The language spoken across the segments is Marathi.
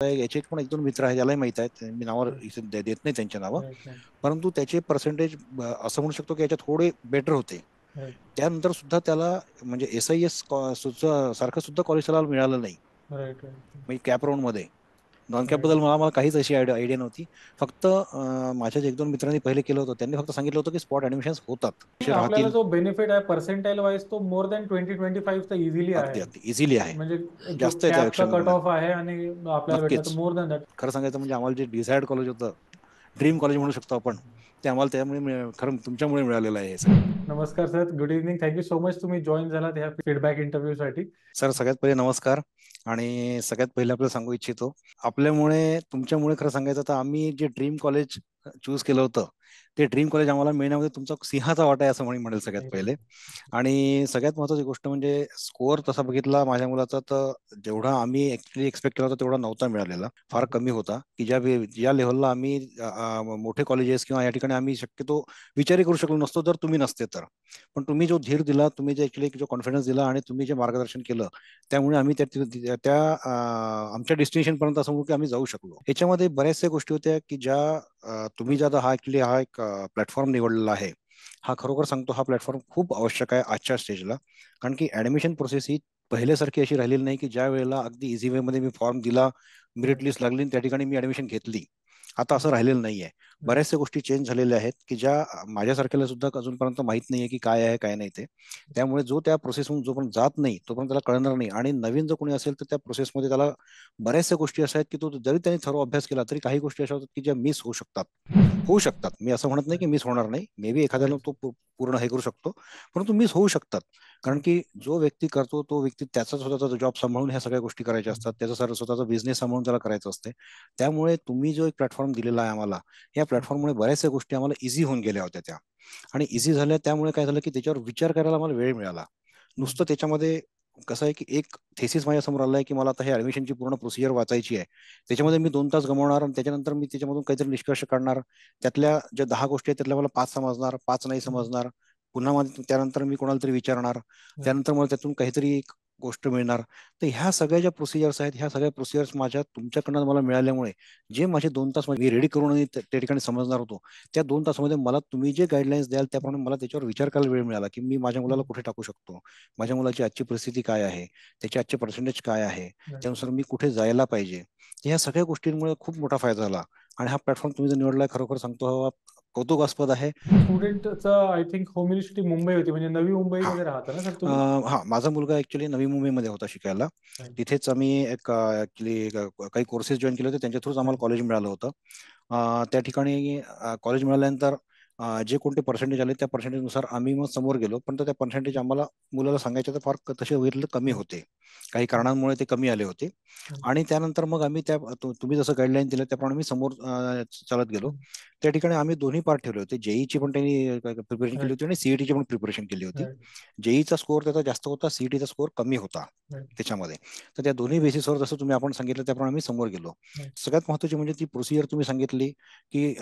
याचे पण एक दोन मित्र आहेत, त्यालाही माहित आहेत, मी नावं इथे देत नाही त्यांच्या नावं. राईट राईट परंतु त्याचे पर्सेंटेज असं म्हणू शकतो की याच्यात थोडे बेटर होते. राईट त्यानंतर सुद्धा त्याला म्हणजे SIS सारखं सुद्धा कॉलेज त्याला मिळालं नाही. राईट राईट म्हणजे कॅप राऊंड मध्ये नॉन कॅप राईट. बद्दल मला मला काहीच अशी आयडिया नव्हती. फक्त माझ्याच एक दोन मित्रांनी पहिले केलं होतं, त्यांनी फक्त सांगितलं होतं की स्पॉट ऍडमिशन होतात, नाही, असे आपल्याला राहतील. जो बेनिफिट आहे पर्सेंटाईल वाईज तो मोर दॅन 20-25 तर इझिली अगदी आहे. अगदी इझिली आहे. म्हणजे जो जास्त आहे त्या कॅपचा कट क्षमतेमध्ये. ऑफ आहे आणि आपल्याला भेटला तर नक्कीच. More than that. खरं सांगायचं म्हणजे आम्हाला जे डिसायर्ड कॉलेज होतं, ड्रीम कॉलेज म्हणू शकतो आपण, ते आम्हाला त्यामुळे खरं तुमच्यामुळे मिळालेलं आहे हे सगळं. नमस्कार sir, good evening. Thank you so much तुम्ही जॉईन झालात ह्या फीडबॅक इंटरव्ह्यू साठी. सर सगळ्यात पहिले नमस्कार. आणि सगळ्यात पहिले आपल्याला सांगू इच्छितो, आपल्यामुळे तुमच्यामुळे खरं सांगायचं तर आम्ही जे ड्रीम कॉलेज चूज केलं होतं, ते ड्रीम कॉलेज आम्हाला मिळण्यामध्ये तुमचा सिंहाचा वाटा आहे असं म्हणेल सगळ्यात पहिले. आणि सगळ्यात महत्त्वाची गोष्ट म्हणजे स्कोअर तसा बघितला माझ्या मुलाचा तर जेवढा आम्ही ऍक्च्युली एक्सपेक्ट केला होता तेवढा नव्हता मिळालेला, फार कमी होता. की ज्या लेव्हलला आम्ही मोठे कॉलेजेस किंवा या ठिकाणी आम्ही शक्यतो विचारही करू शकलो नसतो जर तुम्ही नसते तर. पण तुम्ही जो धीर दिला, तुम्ही जे ऍक्च्युली जो कॉन्फिडन्स दिला आणि तुम्ही जे मार्गदर्शन केलं, त्यामुळे आम्ही आमच्या डेस्टिनेशन पर्यंत असं म्हणू की आम्ही जाऊ शकलो. याच्यामध्ये बऱ्याचशा गोष्टी होत्या की ज्या तुम्ही ज्या आता हा ऍक्च्युली हा एक प्लॅटफॉर्म निवडलेला आहे, हा खरोखर सांगतो हा प्लॅटफॉर्म खूप आवश्यक आहे आजच्या स्टेजला. कारण की ऍडमिशन प्रोसेस ही पहिल्यासारखी अशी राहिलेली नाही की ज्या वेळेला अगदी इझी वे मध्ये मी फॉर्म दिला, मेरिट लिस्ट लागली आणि त्या ठिकाणी मी ऍडमिशन घेतली. आता असं राहिलेलं नाहीये. बऱ्याचशा गोष्टी चेंज झालेल्या आहेत की ज्या माझ्यासारख्याला सुद्धा अजूनपर्यंत माहित नाहीये की काय आहे काय नाही ते. त्यामुळे जो त्या प्रोसेसमधून जोपर्यंत जात नाही तोपर्यंत त्याला कळणार नाही. आणि नवीन जर कोणी असेल तर त्या प्रोसेसमध्ये त्याला बऱ्याचशा गोष्टी अशा आहेत की तो जरी त्याने थरो अभ्यास केला तरी काही गोष्टी अशा होतात की ज्या मिस होऊ शकतात. होऊ शकतात, मी असं म्हणत नाही की मिस होणार नाही, मे बी एखाद्याला तो पूर्ण हे करू शकतो, परंतु मिस होऊ शकतात. कारण की जो व्यक्ती करतो तो व्यक्ती त्याचा स्वतःचा जॉब सांभाळून ह्या सगळ्या गोष्टी करायच्या असतात, त्याचा स्वतःचा बिझनेस सांभाळून त्याला करायचं असते. त्यामुळे तुम्ही जो एक प्लॅटफॉर्म दिलेला आहे आम्हाला, या प्लॅटफॉर्ममुळे बऱ्याचशा गोष्टी आम्हाला इझी होऊन गेल्या होत्या त्या. आणि इझी झाल्या त्यामुळे काय झालं की त्याच्यावर विचार करायला मला वेळ मिळाला. नुसतं त्याच्यामध्ये कसं आहे की एक थेसिस माझ्या समोर आलाय की मला आता हे ऍडमिशनची पूर्ण प्रोसिजर वाचायची आहे. त्याच्यामध्ये मी 2 तास गमावणार आणि त्याच्यानंतर मी त्याच्यामधून काहीतरी निष्कर्ष काढणार. त्यातल्या ज्या 10 गोष्टी आहेत त्यातल्या मला 5 समजणार, 5 नाही समजणार. पुन्हा त्यानंतर मी कोणाला तरी विचारणार. त्यानंतर मला त्यातून काहीतरी एक गोष्ट मिळणार. तर ह्या सगळ्या ज्या प्रोसिजर्स आहेत, ह्या सगळ्या प्रोसिजर्स माझ्या तुमच्याकडनं मला मिळाल्यामुळे जे माझे 2 तास मी रेडी करून आणि त्या ठिकाणी समजणार होतो, त्या 2 तासामध्ये मला तुम्ही जे गाईडलाईन्स द्याल त्याप्रमाणे मला त्याच्यावर विचार करायला वेळ मिळाला की मी माझ्या मुलाला कुठे टाकू शकतो, माझ्या मुलाची आजची परिस्थिती काय आहे, त्याचे आजचे पर्सेंटेज काय आहे, त्यानुसार मी कुठे जायला पाहिजे. ह्या सगळ्या गोष्टींमुळे खूप मोठा फायदा झाला. आणि हा प्लॅटफॉर्म तुम्ही जो निवडलाय खरोखर सांगतो हा कौतुकास्पद आहे. स्टुडंटचा I think home university Mumbai होती, म्हणजे नवी हा. मुंबईमध्ये राहता ना सर तुम्ही? हा, माझा मुलगा ऍक्च्युली नवी मुंबईमध्ये होता शिकायला. तिथेच आम्ही एक ऍक्च्युली काही कोर्सेस जॉईन केले होते, त्यांच्या थ्रूच आम्हाला कॉलेज मिळालं होतं. त्या ठिकाणी कॉलेज मिळाल्यानंतर जे कोणते पर्सेंटेज आले त्या पर्सेंटेजनुसार आम्ही मग समोर गेलो, पण त्या पर्सेंटेज आम्हाला मुलाला सांगायचे तर फार तसे बघितलं कमी होते. काही कारणांमुळे ते कमी आले होते. आणि त्यानंतर मग आम्ही तुम्ही जसं गाईडलाईन दिलं त्याप्रमाणे मी समोर चालत गेलो. त्या ठिकाणी आम्ही दोन्ही पार्ट ठेवले होते, जेईची पण त्यांनी प्रिपरेशन केली होती आणि सीईटीची पण प्रिपरेशन केली होती. जेईचा स्कोअर त्याचा जास्त होता, सीईटीचा स्कोअर कमी होता त्याच्यामध्ये. तर त्या दोन्ही बेसिसवर जसं तुम्ही आपण सांगितलं त्याप्रमाणे आम्ही समोर गेलो. सगळ्यात महत्त्वाची म्हणजे ती प्रोसिजर तुम्ही सांगितली की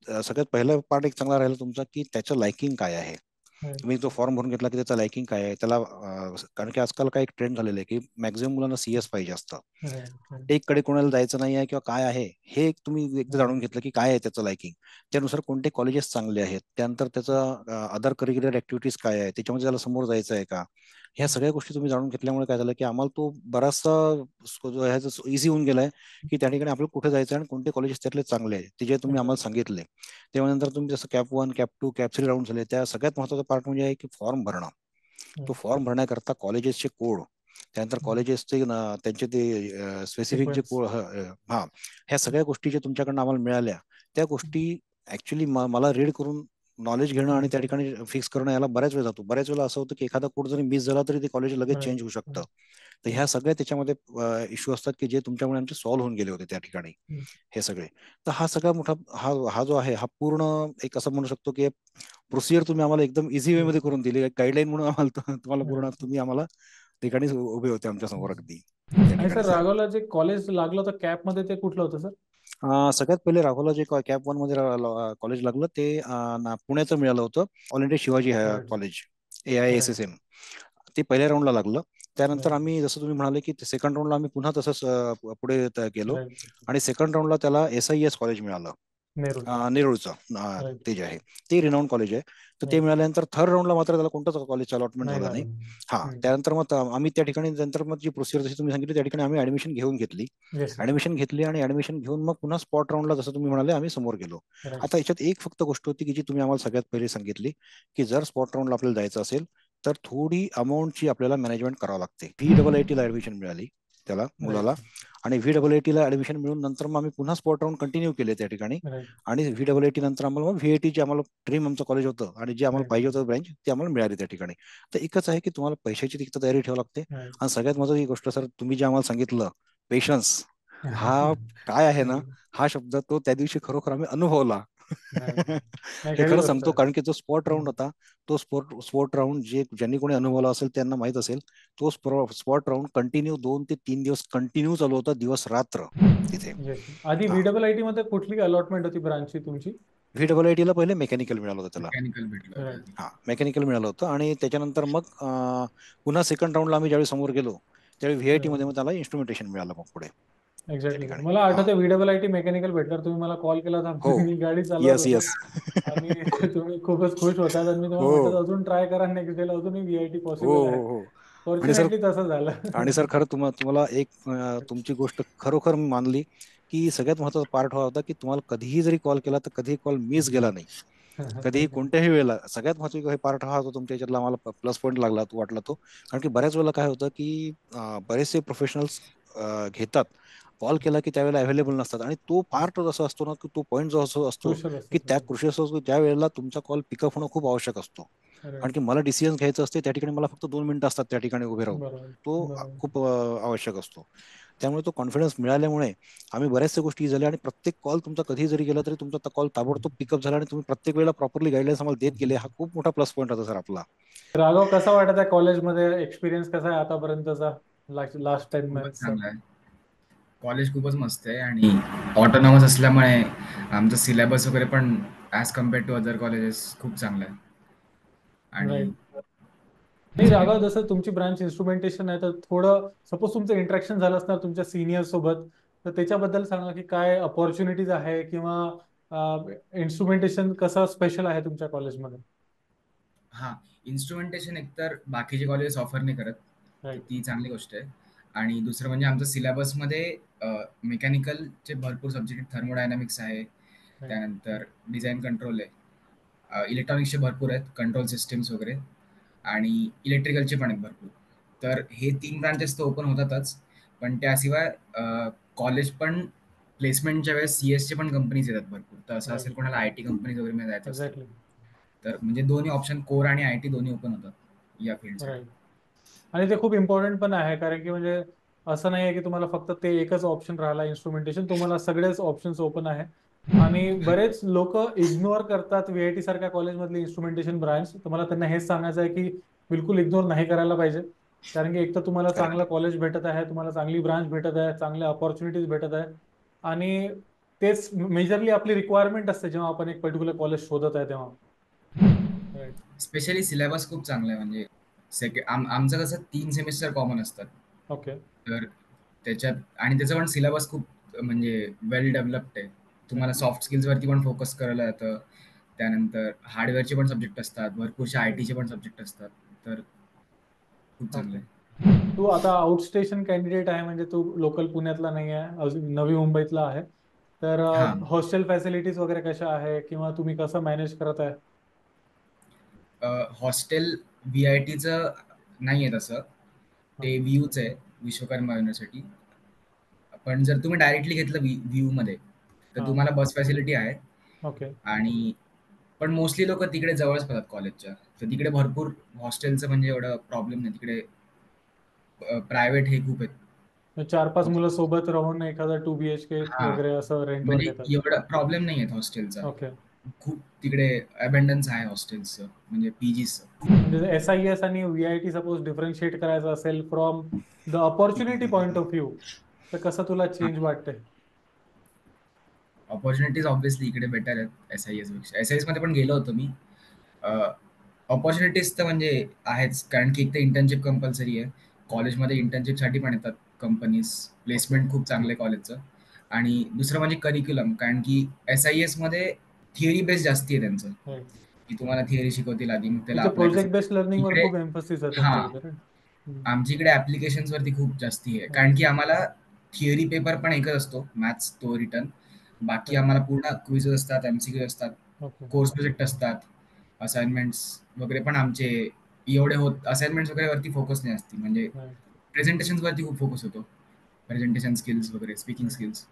सगळ्यात पहिला पार्ट एक चांगला राहिला तुमचा की त्याचं लायकिंग काय आहे. तुम्ही तो फॉर्म भरून घेतला की त्याचं लायकिंग काय आहे त्याला. कारण की आजकाल काय एक ट्रेंड झालेलं आहे की मॅक्झिमम मुलांना CS पाहिजे असतं. टेककडे कोणाला जायचं नाही आहे किंवा काय आहे हे एक तुम्ही एकदा जाणून घेतलं की काय आहे त्याचं लायकिंग, त्यानुसार कोणते कॉलेजेस चांगले आहेत, त्यानंतर त्याचं अदर करिक्युलर ऍक्टिव्हिटीज काय आहे, त्याच्यामध्ये त्याला समोर जायचं आहे का, ह्या सगळ्या गोष्टी तुम्ही जाणून घेतल्यामुळे काय झालं की आम्हाला तो बराचसा इझी होऊन गेलाय की त्या ठिकाणी आपल्याला कुठे जायचं आणि कोणते कॉलेजेस त्यातले चांगले आहेत ते जे तुम्ही आम्हाला सांगितले. त्यानंतर तुम्ही जसं कॅप 1, कॅप 2, कॅप 3 राऊंड झाले, त्या सगळ्यात महत्त्वाचा पार्ट म्हणजे आहे की फॉर्म भरणं. तो फॉर्म भरण्याकरता कॉलेजेसचे कोड, त्यानंतर कॉलेजेसचे त्यांचे ते स्पेसिफिक जे कोड, हा, ह्या सगळ्या गोष्टी ज्या तुमच्याकडनं आम्हाला मिळाल्या त्या गोष्टी ऍक्च्युली मला रीड करून नॉलेज घेणं आणि त्या ठिकाणी फिक्स करणं याला बऱ्याच वेळ जातो. बऱ्याच वेळेला असं होतं की एखादा कोड जरी मिस झाला तरी ते कॉलेज लगेच चेंज होऊ शकतं. तर ह्या सगळ्या त्याच्यामध्ये इश्यू असतात की जे तुमच्यामुळे आमचे सॉल्व्ह होऊन गेले होते त्या ठिकाणी हे सगळे. तर हा सगळा मोठा हा हा जो आहे हा पूर्ण एक असं म्हणू शकतो की प्रोसिजर तुम्ही आम्हाला एकदम इझी वे मध्ये करून दिली, गाईडलाईन म्हणून आम्हाला तुम्हाला पूर्ण तुम्ही आम्हाला ठिकाणी उभे होते आमच्या समोर अगदी त्या आणि ठिकाणी सर सर. राघवला जे कॉलेज लागलं होतं कॅप मध्ये ते कुठलं होतं सर? सगळ्यात पहिले राघवला जे कॅप 1 मध्ये कॉलेज लागलं ते पुण्याचं मिळालं होतं, all India Shivaji college, AISSM. ते पहिल्या राऊंडला लागलं. त्यानंतर Right. आम्ही जसं तुम्ही म्हणाले की सेकंड राऊंडला आम्ही पुन्हा तसंच पुढे गेलो Right. आणि सेकंड राऊंडला त्याला SIS कॉलेज मिळालं. नेहरू. नेरूळचं Right. ते जे आहे ते रिनाऊंड कॉलेज आहे. तर ते Right. मिळाल्यानंतर थर्ड राऊंडला मात्र त्याला कोणतंच कॉलेजचं अलॉटमेंट नाही झालं नाही. झालं. हा, हम्म. त्यानंतर मग आम्ही त्या ठिकाणी नंतर मग जी प्रोसिजर जशी तुम्ही सांगितली त्या ठिकाणी आम्ही ऍडमिशन घेऊन घेतली. Yes, sir. ऍडमिशन घेतली आणि ऍडमिशन घेऊन मग पुन्हा स्पॉट राऊंडला जसं तुम्ही म्हणाले आम्ही समोर गेलो. Right. आता याच्यात एक फक्त गोष्ट होती की जी तुम्ही आम्हाला सगळ्यात पहिले सांगितली की जर स्पॉट राऊंडला आपल्याला जायचं असेल तर थोडी अमाऊंटची आपल्याला मॅनेजमेंट करावं लागते. VAAT ला ऍडमिशन मिळाली त्याला Right, मुलाला sir. आणि VAAT ला ऍडमिशन मिळून नंतर मग आम्ही पुन्हा स्पॉट राऊंड कंटिन्यू केले त्या ठिकाणी. Right. आणि VAAT नंतर आम्हाला मग VIT जे आम्हाला ड्रीम आमचं कॉलेज होतं आणि जे आम्हाला Right. पाहिजे होतं ब्रँच ते आम्हाला मिळाली त्या ठिकाणी. तर एकच आहे की तुम्हाला पैशाची तिथं तयारी ठेवावी लागते. Right. आणि सगळ्यात महत्त्वाची गोष्ट सर तुम्ही जे आम्हाला सांगितलं पेशन्स, हा काय आहे ना, Right. हा शब्द तो त्या दिवशी खरोखर आम्ही अनुभवला. Right. नाही, हे खरी खरं गोष्ट सांगतो आहे. कारण की जो स्पॉट राऊंड हम्म. होता तो स्पोर्ट राऊंड जे ज्यांनी कोणी अनुभवला असेल त्यांना माहित असेल. तो स्पॉट राऊंड कंटिन्यू 2 ते 3 दिवस कंटिन्यू चालू होता, दिवस रात्र तिथे. Yes. आधी हा, VAAT मध्ये कुठली अलॉटमेंट होती ब्रांचची तुमची? VAAT ला पहिले मेकॅनिकल मिळालं होतं त्याला. मेकॅनिकल भेटलं होतं Right. आधी. हा, मेकॅनिकल मिळालं होतं आणि त्याच्यानंतर मग पुन्हा सेकंड राऊंडला आम्ही ज्यावेळी समोर गेलो त्यावेळी VIT मध्ये मग त्याला इन्स्ट्रुमेंटेशन मिळालं मग पुढे त्या एक्झॅक्टली. ठिकाणी. मला हा, आठवतं VAAT मेकॅनिकल भेटल्यावर तुम्ही मला कॉल केला होता. हो, मी गाडी चालवत येस होतो येस. आणि तुम्ही खूपच खुश होतात आणि मी तुम्हाला हो म्हटलं अजून ट्राय करा, नेक्स्ट डेला अजूनही VIT हो पॉसिबल आहे. हो हो. आणि सर फॉर्च्युनेटली तसं झालं. खरं तुम्हाला एक तुमची गोष्ट खरोखर मी मानली की सगळ्यात महत्वाचा पार्ट हा होता की तुम्हाला कधीही जरी कॉल केला तर कधीही कॉल मिस गेला नाही. कधीही कोणत्याही वेळेला सगळ्यात महत्वाचा पार्ट हा होता तुमच्या याच्यातला आम्हाला प्लस पॉईंट लागला तो वाटला तो. कारण की बऱ्याच वेळेला काय होतं की बरेचसे प्रोफेशनल्स घेतात कॉल केला की त्यावेळेला अव्हेलेबल नसतात आणि तो पार्ट असा असतो ना की तो पॉईंट जो असतो क्रुशल की असतं त्या सगळं. कृषी असतो त्या वेळेला तुमचा कॉल पिकअप होणं खूप आवश्यक असतो. कारण राईट. की मला डिसिजन घ्यायचं असते त्या ठिकाणी मला फक्त 2 मिनिटं असतात त्या ठिकाणी उभे राहून. बरोबर. तो बरोबर. खूप आवश्यक असतो. त्यामुळे तो कॉन्फिडन्स मिळाल्यामुळे आम्ही बऱ्याचशा गोष्टी झाल्या आणि प्रत्येक कॉल तुमचा कधी जरी गेला तरी तुमचा कॉल ताबडतोब पिकअप झाला आणि तुम्ही प्रत्येक वेळेला प्रॉपरली गाईडलाईन्स आम्हाला देत गेले. हा खूप मोठा प्लस पॉईंट होता सर आपला. राघव, कसा वाटत आहे कॉलेजमध्ये? एक्सपिरियन्स कसा आहे आतापर्यंतचा, लास्ट 10 खूपच मंथचा? चांगला आहे. कॉलेज खूपच मस्त आहे आणि ऑटोनॉमस असल्यामुळे आमचं सिलेबस वगैरे पण as compared to other colleges खूप चांगलं आहे. आणि राईट. नाही राघव, जसं तुमची ब्रांच इन्स्ट्रुमेंटेशन आहे तर थोडं सपोज तुमचं इंटरॅक्शन झालं असणार तुमच्या सिनियर सोबत, तर त्याच्याबद्दल सांगा की काय अपॉर्च्युनिटीज आहे किंवा इन्स्ट्रुमेंटेशन कसं स्पेशल आहे तुमच्या कॉलेजमध्ये? हां, इन्स्ट्रुमेंटेशन एकतर बाकीचे कॉलेजेस ऑफर नाही करत, तर राईट. ती चांगली गोष्ट आहे. आणि दुसरं म्हणजे आमच्या सिलेबसमध्ये मेकॅनिकलचे भरपूर सब्जेक्ट, थर्मोडायनामिक्स आहे, राईट. त्यानंतर डिझाइन कंट्रोल आहे, इलेक्ट्रॉनिक्सचे भरपूर आहेत, कंट्रोल सिस्टम्स वगैरे आणि इलेक्ट्रिकलचे पण आहेत भरपूर. तर हे 3 ब्रांचेस तर ओपन होतातच, पण त्याशिवाय कॉलेज पण प्लेसमेंटच्या वेळेस सीएसचे पण कंपनीज येतात भरपूर. तर असं राईट. असेल कोणाला आयटी कंपनीज वगैरे जायचं असेल, एक्झॅक्टली. तर म्हणजे दोन्ही ऑप्शन कोर आणि आयटी दोन्ही ओपन होतात या फील्डसाठी. राईट. आणि ते खूप इम्पॉर्टंट पण आहे, कारण की म्हणजे असं नाही आहे की तुम्हाला फक्त ते एकच ऑप्शन राहिला इन्स्ट्रुमेंटेशन, तुम्हाला सगळेच ऑप्शन्स ओपन आहे. आणि बरेच लोक इग्नोर करतात VIT सारख्या कॉलेजमधली इन्स्ट्रुमेंटेशन ब्रांच. तुम्हाला त्यांना हेच सांगायचं आहे की बिलकुल इग्नोर नाही करायला पाहिजे, कारण की एक तर तुम्हाला करेक्ट. चांगलं कॉलेज भेटत आहे, तुम्हाला चांगली ब्रांच भेटत आहे, चांगल्या अपॉर्च्युनिटीज भेटत आहे. आणि तेच मेजरली आपली रिक्वायरमेंट असते जेव्हा आपण एक पर्टिक्युलर कॉलेज शोधत आहे तेव्हा. राईट. स्पेशली सिलेबस खूप चांगला आहे. म्हणजे आमचं कसं 3 सेमिस्टर कॉमन असतात. ओके. तर त्याच्यात आणि त्याचं पण सिलेबस खूप म्हणजे वेल डेव्हलप्ड आहे. तुम्हाला सॉफ्ट स्किल्सवरती पण फोकस करायला जातं. त्यानंतर हार्डवेअरचे पण सब्जेक्ट असतात, भरपूरसे आयटीचे पण सब्जेक्ट असतात. तर खूप चांगलं ओके. आहे. तू आता आउटस्टेशन कॅन्डिडेट आहे, म्हणजे तू लोकल पुण्यातला नाही आहे, अजून नवी मुंबईतला आहे. तर हां. हॉस्टेल फॅसिलिटीज वगैरे कशा आहे किंवा तुम्ही कसं मॅनेज करत आहे? हॉस्टेल व्ही-आय-टीचं नाही आहे तसं. ते ओके. व्हीयूचं आहे, विश्वकर्मा युनिव्हर्सिटी. पण जर तुम्ही डायरेक्टली घेतलं व्हीयूमध्ये, तर हां. तुम्हाला बस फॅसिलिटी आहे. ओके. आणि पण मोस्टली लोकं तिकडे जवळच पडतात कॉलेजच्या. तर तिकडे भरपूर हॉस्टेलचं म्हणजे एवढं प्रॉब्लेम नाही. तिकडे प्रायव्हेट हे खूप आहेत. 4-5 मुलं सोबत राहून एखादा 2 BHK हां, वगैरे असं रेंटवर म्हणजे घेतात. एवढा प्रॉब्लेम नाही आहे हॉस्टेलचा. ओके. खूप तिकडे अबंडन्स आहे हॉस्टेल्सचं, म्हणजे पीजीचं. म्हणजे SIS आणि VIT सपोज डिफरन्शिएट करायचं असेल from the opportunity point of view, तर कसं तुला चेंज वाटतंय? अपॉर्च्युनिटीज ऑब्व्हियसली इकडे बेटर आहेत एस-आय-एस पेक्षा. एस-आय-एसमध्ये पण गेलो होतो मी. अपॉर्च्युनिटीज तर म्हणजे आहेच, कारण की एक तर इंटर्नशिप कंपल्सरी आहे. कॉलेजमध्ये इंटर्नशिपसाठी पण येतात कंपनीज, प्लेसमेंट खूप चांगलं आहे कॉलेजचं. आणि दुसरं म्हणजे करिक्युलम, कारण की SIS मध्ये थिअरी बेस जास्ती आहे त्यांचं, Right. की तुम्हाला थिअरी शिकवतील आधी, मग त्याला तिथे अप्लाय कसं. प्रोजेक्ट बेस्ड लर्निंग वर इकडे खूप एम्फसिस आहे हा, तुमच्या इथे, right? आमच्या इकडे ऍप्लिकेशन्स वरती खूप जास्ती आहे, कारण की आम्हाला थिअरी पेपर पण एकच असतो, मॅथ्स तो रिटर्न. बाकी आम्हाला पूर्ण क्विझ असतात, MCQ असतात, ओके. कोर्स प्रोजेक्ट असतात, असाइनमेंट्स वगैरे पण आमचे एवढे होत. असाइनमेंट्स वगैरे वरती फोकस नाही असते, म्हणजे प्रेझेंटेशन वरती खूप फोकस होतो, प्रेझेंटेशन स्किल्स वगैरे, स्पीकिंग स्किल्स.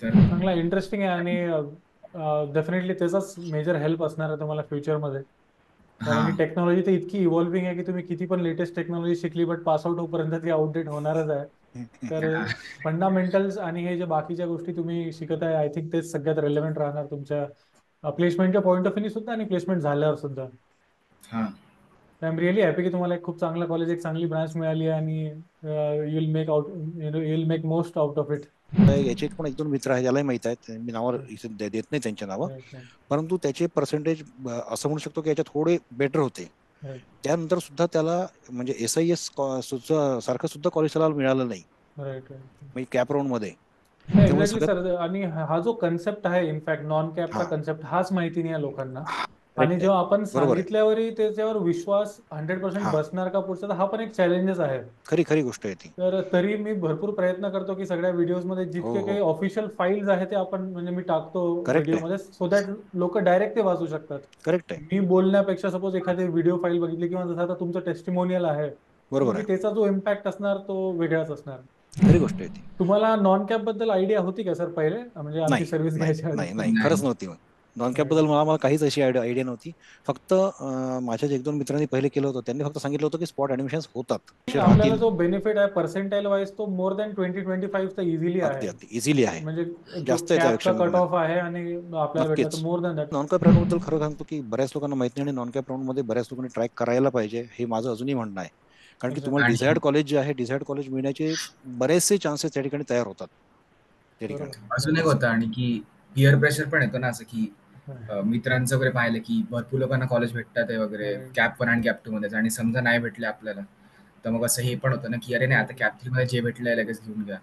तर चांगला इंटरेस्टिंग आहे आणि डेफिनेटली त्याचाच मेजर हेल्प असणार आहे तुम्हाला फ्युचरमध्ये. हा, कारण की टेक्नॉलॉजी तर इतकी इव्हॉल्विंग आहे की तुम्ही किती पण लेटेस्ट टेक्नॉलॉजी शिकली बट पास आउट होईपर्यंत ती आउटडेट होणारच आहे. तर फंडामेंटल्स आणि हे जे बाकीच्या गोष्टी तुम्ही शिकत आहे, आय थिंक तेच सगळ्यात रेलेव्हंट राहणार तुमच्या प्लेसमेंटच्या पॉईंट ऑफ व्ह्यू सुद्धा आणि प्लेसमेंट झाल्यावर सुद्धा. हा. आय एम रिअली हॅपी की तुम्हाला एक खूप चांगला कॉलेज, एक चांगली ब्रांच मिळाली आहे आणि you will make out, you will make most out of it. याचे पण 1-2 मित्र आहेत, यालाही माहित आहेत, मी नावावर इथे देत नाही त्यांच्या नावं, परंतु त्याचे पर्सेंटेज असं म्हणू शकतो की याच्यात थोडे बेटर होते. त्यानंतर सुद्धा त्याला म्हणजे SIS सारखं सुद्धा कॉलेज त्याला मिळालं नाही, राईट. म्हणजे कॅप राऊंड मध्ये. त्यामुळे एक्झॅक्टली सगळ्यात सर. आणि हा जो कन्सेप्ट आहे, इनफॅक्ट नॉन कॅपचा हा कन्सेप्ट हाच माहिती नाही आहे लोकांना. आणि करेक्ट आहे, जेव्हा आपण बरोबर आहे. सांगितल्यावरही त्याच्यावर विश्वास 100% हा, बसणार का पुढचा, तर हा पण एक चॅलेंजेस आहे. खरी खरी गोष्ट आहे ती. तर तरी मी भरपूर प्रयत्न करतो की सगळ्या व्हिडिओजमध्ये हो जितके काही हो, ऑफिशियल फाईल्स आहेत ते आपण म्हणजे मी टाकतो करेक्ट आहे, व्हिडिओमध्ये, सो दॅट लोक डायरेक्ट ते वाचू शकतात. करेक्ट आहे, मी बोलण्यापेक्षा सपोज एखादी व्हिडिओ फाईल बघितली किंवा जसं आता तुमचं टेस्टिमोनियल आहे, तर मे बरोबर बी आहे, त्याचा जो इम्पॅक्ट असणार तो वेगळाच असणार. खरी गोष्ट आहे ती. तुम्हाला नॉन कॅप बद्दल आयडिया होती का सर पहिले, म्हणजे आमची नाही सर्व्हिस नाही घ्यायच्या आधी? नाही नाही, खरंच नाही. नव्हती. नॉन कॅप बद्दल मला काहीच अशी आयडिया नव्हती. फक्त माझ्या 1-2 मित्रांनी पहिले केलं होतं, त्यांनी फक्त सांगितलं होतं की स्पॉट ऍडमिशन होतात, असे आपल्याला राहतील. जो बेनिफिट आहे पर्सेंटाईल वाईज तो मोर दॅन 20-25 तर इझिली अगदी आहे. अगदी इझिली आहे, म्हणजे जो जास्त आहे कॅपचा त्यापेक्षा कट म्हणून. ऑफ आहे आणि आपल्याला भेटला तर नक्कीच. More than that. Non cap round बद्दल खरं सांगतो की बऱ्याच लोकांना माहिती नाही, आणि नॉन कॅप राऊंड मध्ये बऱ्याच लोकांनी ट्राय करायला पाहिजे, हे माझं अजूनही म्हणणं आहे. कारण की तुम्हाला एक्झॅक्टली. आणि डिझायर्ड कॉलेज जे आहे, डिझायर्ड कॉलेज मिळण्याचे बरेचसे चान्सेस त्या ठिकाणी तयार होतात त्या ठिकाणी. अजून एक बरोबर. होतं, आणि की पिअर प्रेशर पण येतो ना, असं की मित्रांचं वगैरे पाहिलं की भरपूर लोकांना कॉलेज भेटतात आहे वगैरे, कॅप 1 आणि कॅप 2 मध्ये, आणि समजा नाही भेटले आपल्याला, तर मग असं हे पण होतं ना की अरे नाही, आता कॅप 3 मध्ये जे भेटलंय लगेच घेऊन घ्या.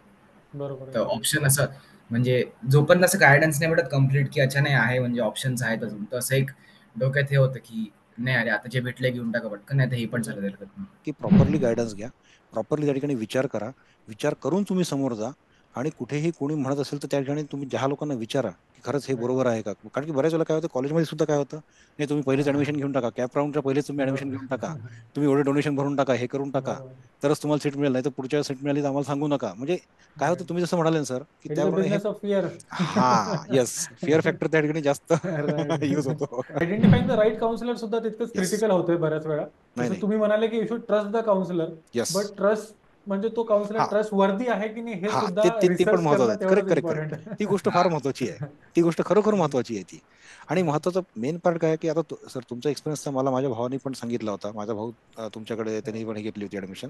बरोबर तर आहे. ऑप्शन असं, म्हणजे जोपर्यंत असं गायडन्स नाही भेटत कम्प्लीट की अच्छा नाही आहे, म्हणजे ऑप्शन्स आहेत अजून, तर असं एक डोक्यात हे होतं की नाही अरे आता जे भेटलंय घेऊन टाका पटकन, नाही तर हे पण चालत एक्झॅक्टली. हरकत नाही. की प्रॉपरली गायडन्स घ्या, प्रॉपरली त्या ठिकाणी विचार करा, विचार करून तुम्ही समोर जा. आणि कुठेही कोणी म्हणत असेल तर त्या ठिकाणी तुम्ही 10 लोकांना विचारा की खरंच हे बरोबर आहे का. कारण की बऱ्याच वेळेला काय होतं, कॉलेजमध्ये सुद्धा काय होतं, नाही तुम्ही पहिलेच ऍडमिशन घेऊन टाका, कॅप राऊंडच्या पहिलेच तुम्ही ऍडमिशन घेऊन टाका, बरोबर. तुम्ही एवढे डोनेशन भरून टाका, हे करून टाका, बरोबर. तरच तुम्हाला सीट मिळेल, नाही तर पुढच्या सीट मिळाली तर आम्हाला सांगू नका. म्हणजे काय होतं, तुम्ही जसं म्हणाले सर की इट इज अ त्याप्रमाणे हे. Business of fear. हा येस, फिअर फॅक्टर त्या ठिकाणी जास्त राईट. यूज होतो. आयडेंटिफाईंग द राईट काउन्सिलर सुद्धा तितकंच येस, क्रिटिकल होतंय बऱ्याच वेळा. नाही जसं नाही, तुम्ही म्हणाले की you should trust the counsellor, yes, but trust म्हणजे तो काउन्सिलर हा ट्रस्ट वर्दी आहे की नाही हे हा, सुद्धा ते पण रिसर्च महत्वाचं करणं आहे. करेक्ट तेवढंच करेक्ट करेक्ट, इम्पॉर्टंट ती गोष्ट हा, फार महत्वाची आहे. ती गोष्ट खरोखर महत्वाची आहे ती. आणि महत्वाचं मेन पार्ट काय आहे की आता सर तुमचा एक्सपिरियन्स तर मला माझ्या भावाने पण सांगितला होता. माझा भाऊ तुमच्याकडे त्यांनी पण हे घेतली होती ऍडमिशन.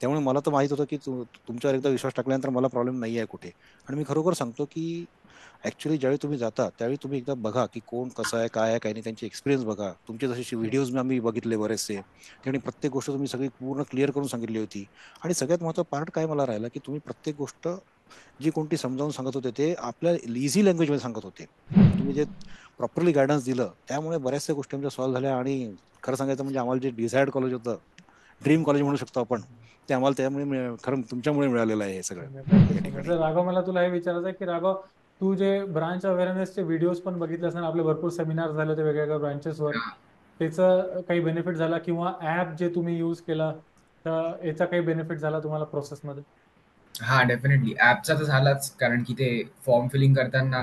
त्यामुळे मला तर माहित होतं की तुमच्यावर एकदा विश्वास टाकल्यानंतर मला प्रॉब्लेम नाही आहे कुठे. आणि मी खरोखर सांगतो की ऍक्च्युली ज्यावेळी तुम्ही जाता त्यावेळी तुम्ही एकदा बघा की कोण कसं आहे, काय आहे, काही नाही, त्यांचे एक्सपिरियन्स बघा. तुमचे जसे व्हिडिओज आम्ही बघितले बरेचसे, त्यांनी प्रत्येक गोष्ट तुम्ही सगळी पूर्ण क्लिअर करून सांगितली होती. आणि सगळ्यात महत्त्वाचा पार्ट काय मला राहिला की तुम्ही प्रत्येक गोष्ट जी कोणती समजावून सांगत होते ते आपल्या इझी लँग्वेजमध्ये सांगत होते. तुम्ही जे प्रॉपरली गायडन्स दिलं त्यामुळे बऱ्याचशा गोष्टी आमच्या सॉल्व्ह झाल्या. आणि खरं सांगायचं म्हणजे आम्हाला जे डिझायर्ड कॉलेज होतं, ड्रीम कॉलेज म्हणू शकतो आपण, ते आम्हाला त्यामुळे खरं तुमच्यामुळे मिळालेलं आहे हे सगळं थँक्यू या सो मच ठिकाणी. सर. राघव, मला तुला हे विचारायचं आहे की राघव, तू जे ब्रांच अवेअरनेसचे व्हिडिओज पण बघितले असणार, आपले भरपूर सेमिनार झाले होते वेगवेगळ्या ब्रांचेसवर, त्याचा काही बेनिफिट झाला किंवा ऍप जे तुम्ही यूज केला तर याचा काही बेनिफिट झाला तुम्हाला प्रोसेसमध्ये? हा, डेफिनेटली ऍपचा तर झालाच, कारण की ते फॉर्म फिलिंग करताना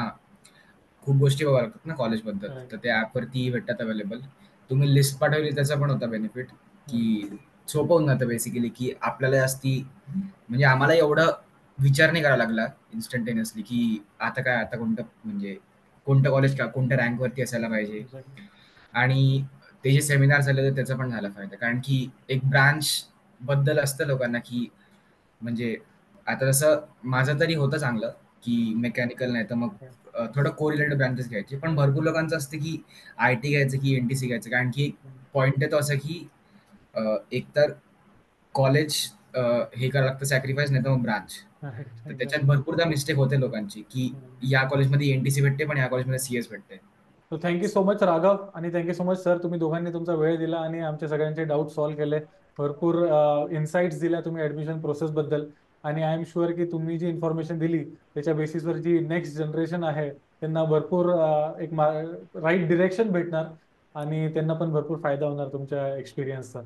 खूप गोष्टी बघाव्या लागतात ना कॉलेजबद्दल, राईट. तर त्या ॲपवरती भेटतात अवेलेबल. तुम्ही लिस्ट पाठवली त्याचा पण होता बेनिफिट, की सोपं होऊन जातं बेसिकली, की आपल्याला जास्ती म्हणजे आम्हाला एवढं विचार नाही करावा लागला इन्स्टंटेनियसली, की आता काय, आता कोणतं म्हणजे कोणतं कॉलेज का कोणत्या रँकवरती असायला पाहिजे. एक्झॅक्टली. आणि ते जे सेमिनार झाले होते त्याचा पण झाला फायदा, कारण की एक ब्रांच बद्दल असतं लोकांना, की म्हणजे आता जसं माझं तरी होतं चांगलं, की मेकॅनिकल नाही तर मग थोडं कोरिलेटेड ब्रांचेस घ्यायचे. पण भरपूर लोकांचं असतं, की IT घ्यायचं की NTC घ्यायचं. कारण की पॉइंट आहे तो असा, की एकतर कॉलेज हे करावं लागतं सॅक्रिफाईस, नाही तर मग ब्रांच. तर त्याच्यात भरपूरदा मिस्टेक होते लोकांची, की या कॉलेजमध्ये एनटीसी भेटते, पण या कॉलेजमध्ये सीएस भेटते. So thank you so much Raghav आणि थँक्यू सो मच सर, तुम्ही दोघांनी तुमचा वेळ दिला आणि आमच्या सगळ्यांचे डाऊट सॉल्व्ह केले. भरपूर इन्साइट्स दिल्या तुम्ही ऍडमिशन प्रोसेस बद्दल. आणि आय एम शुअर की तुम्ही जी इन्फॉर्मेशन दिली त्याच्या बेसिसवर जी नेक्स्ट जनरेशन आहे त्यांना भरपूर एक राईट डिरेक्शन भेटणार आणि त्यांना पण भरपूर फायदा होणार तुमच्या एक्सपिरियन्सचा.